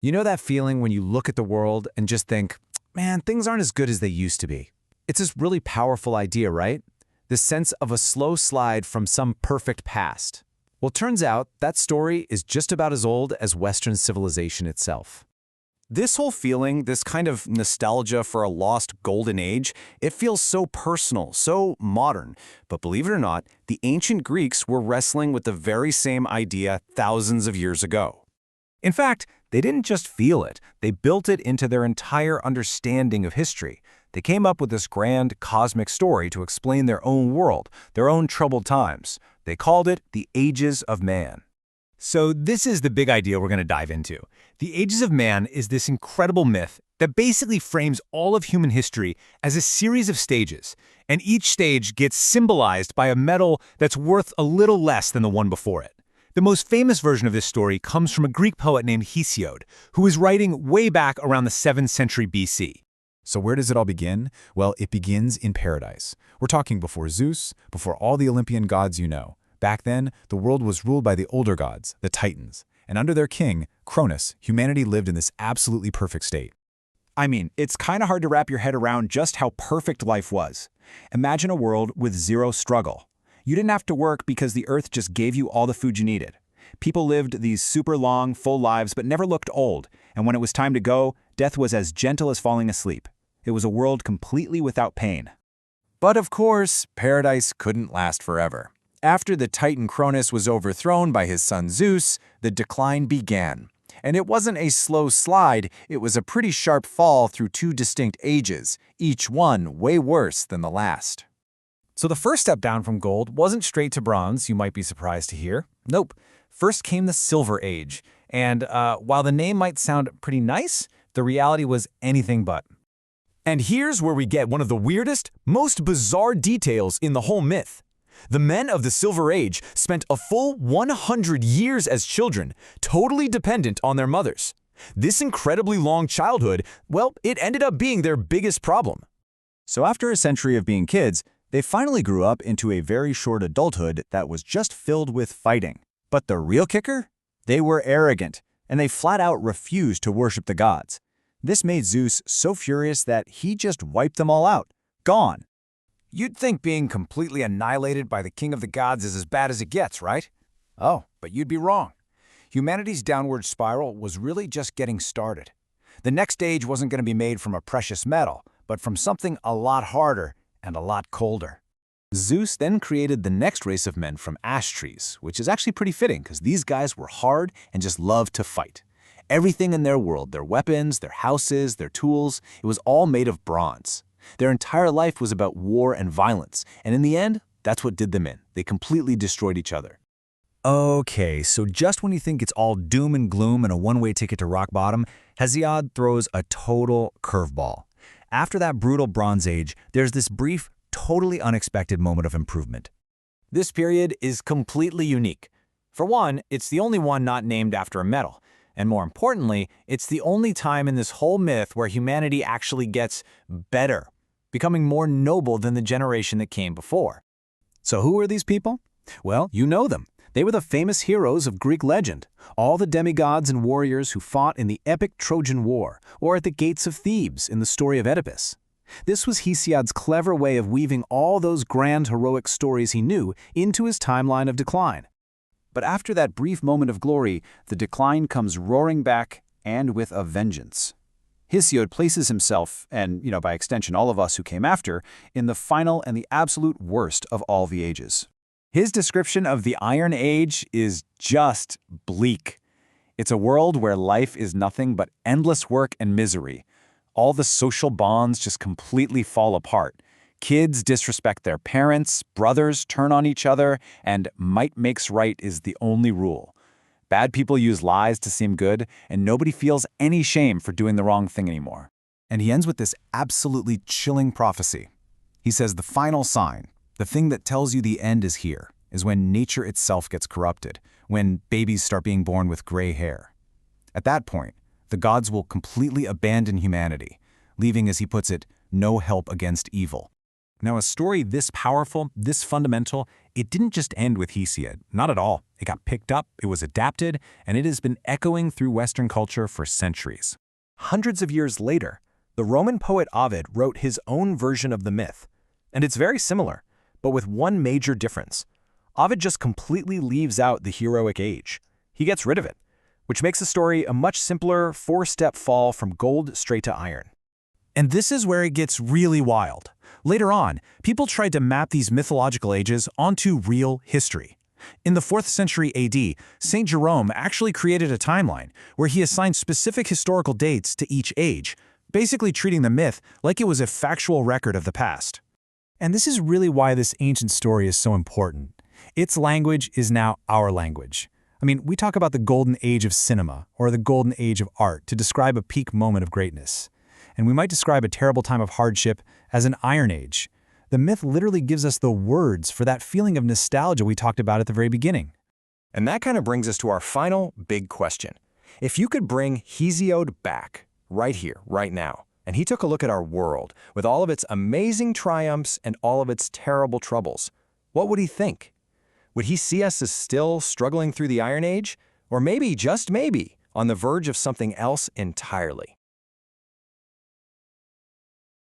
You know that feeling when you look at the world and just think, man, things aren't as good as they used to be. It's this really powerful idea, right? This sense of a slow slide from some perfect past. Well, turns out that story is just about as old as Western civilization itself. This whole feeling, this kind of nostalgia for a lost golden age, it feels so personal, so modern. But believe it or not, the ancient Greeks were wrestling with the very same idea thousands of years ago. In fact, they didn't just feel it, they built it into their entire understanding of history. They came up with this grand cosmic story to explain their own world, their own troubled times. They called it the Ages of Man. So this is the big idea we're going to dive into. The Ages of Man is this incredible myth that basically frames all of human history as a series of stages, and each stage gets symbolized by a metal that's worth a little less than the one before it. The most famous version of this story comes from a Greek poet named Hesiod, who was writing way back around the 7th century BC. So where does it all begin? Well, it begins in paradise. We're talking before Zeus, before all the Olympian gods you know. Back then, the world was ruled by the older gods, the Titans, and under their king, Cronus, humanity lived in this absolutely perfect state. I mean, it's kind of hard to wrap your head around just how perfect life was. Imagine a world with zero struggle. You didn't have to work because the earth just gave you all the food you needed. People lived these super long, full lives but never looked old, and when it was time to go, death was as gentle as falling asleep. It was a world completely without pain. But of course, paradise couldn't last forever. After the Titan Cronus was overthrown by his son Zeus, the decline began. And it wasn't a slow slide, it was a pretty sharp fall through two distinct ages, each one way worse than the last. So the first step down from gold wasn't straight to bronze, you might be surprised to hear. Nope. First came the Silver Age. And while the name might sound pretty nice, the reality was anything but. And here's where we get one of the weirdest, most bizarre details in the whole myth. The men of the Silver Age spent a full 100 years as children, totally dependent on their mothers. This incredibly long childhood, well, it ended up being their biggest problem. So after a century of being kids, they finally grew up into a very short adulthood that was just filled with fighting. But the real kicker? They were arrogant, and they flat out refused to worship the gods. This made Zeus so furious that he just wiped them all out. Gone. You'd think being completely annihilated by the king of the gods is as bad as it gets, right? Oh, but you'd be wrong. Humanity's downward spiral was really just getting started. The next stage wasn't going to be made from a precious metal, but from something a lot harder and a lot colder. Zeus then created the next race of men from ash trees, which is actually pretty fitting because these guys were hard and just loved to fight. Everything in their world, their weapons, their houses, their tools, it was all made of bronze. Their entire life was about war and violence, and in the end, that's what did them in. They completely destroyed each other. Okay, so just when you think it's all doom and gloom and a one-way ticket to rock bottom, Hesiod throws a total curveball. After that brutal Bronze Age, there's this brief, totally unexpected moment of improvement. This period is completely unique. For one, it's the only one not named after a metal. And more importantly, it's the only time in this whole myth where humanity actually gets better, becoming more noble than the generation that came before. So who are these people? Well, you know them. They were the famous heroes of Greek legend, all the demigods and warriors who fought in the epic Trojan War or at the gates of Thebes in the story of Oedipus. This was Hesiod's clever way of weaving all those grand heroic stories he knew into his timeline of decline. But after that brief moment of glory, the decline comes roaring back, and with a vengeance. Hesiod places himself, and by extension all of us who came after, in the final and the absolute worst of all the ages. His description of the Iron Age is just bleak. It's a world where life is nothing but endless work and misery. All the social bonds just completely fall apart. Kids disrespect their parents, brothers turn on each other, and might makes right is the only rule. Bad people use lies to seem good, and nobody feels any shame for doing the wrong thing anymore. And he ends with this absolutely chilling prophecy. He says the final sign, the thing that tells you the end is here, is when nature itself gets corrupted, when babies start being born with gray hair. At that point, the gods will completely abandon humanity, leaving, as he puts it, no help against evil. Now, a story this powerful, this fundamental, it didn't just end with Hesiod. Not at all. It got picked up, it was adapted, and it has been echoing through Western culture for centuries. Hundreds of years later, the Roman poet Ovid wrote his own version of the myth. And it's very similar, but with one major difference. Ovid just completely leaves out the heroic age. He gets rid of it, which makes the story a much simpler four-step fall from gold straight to iron. And this is where it gets really wild. Later on, people tried to map these mythological ages onto real history. In the 4th century AD, St. Jerome actually created a timeline where he assigned specific historical dates to each age, basically treating the myth like it was a factual record of the past. And this is really why this ancient story is so important. Its language is now our language. I mean, we talk about the golden age of cinema or the golden age of art to describe a peak moment of greatness. And we might describe a terrible time of hardship as an Iron Age. The myth literally gives us the words for that feeling of nostalgia we talked about at the very beginning. And that kind of brings us to our final big question. If you could bring Hesiod back, right here, right now, and he took a look at our world with all of its amazing triumphs and all of its terrible troubles, what would he think? Would he see us as still struggling through the Iron Age? Or maybe, just maybe, on the verge of something else entirely?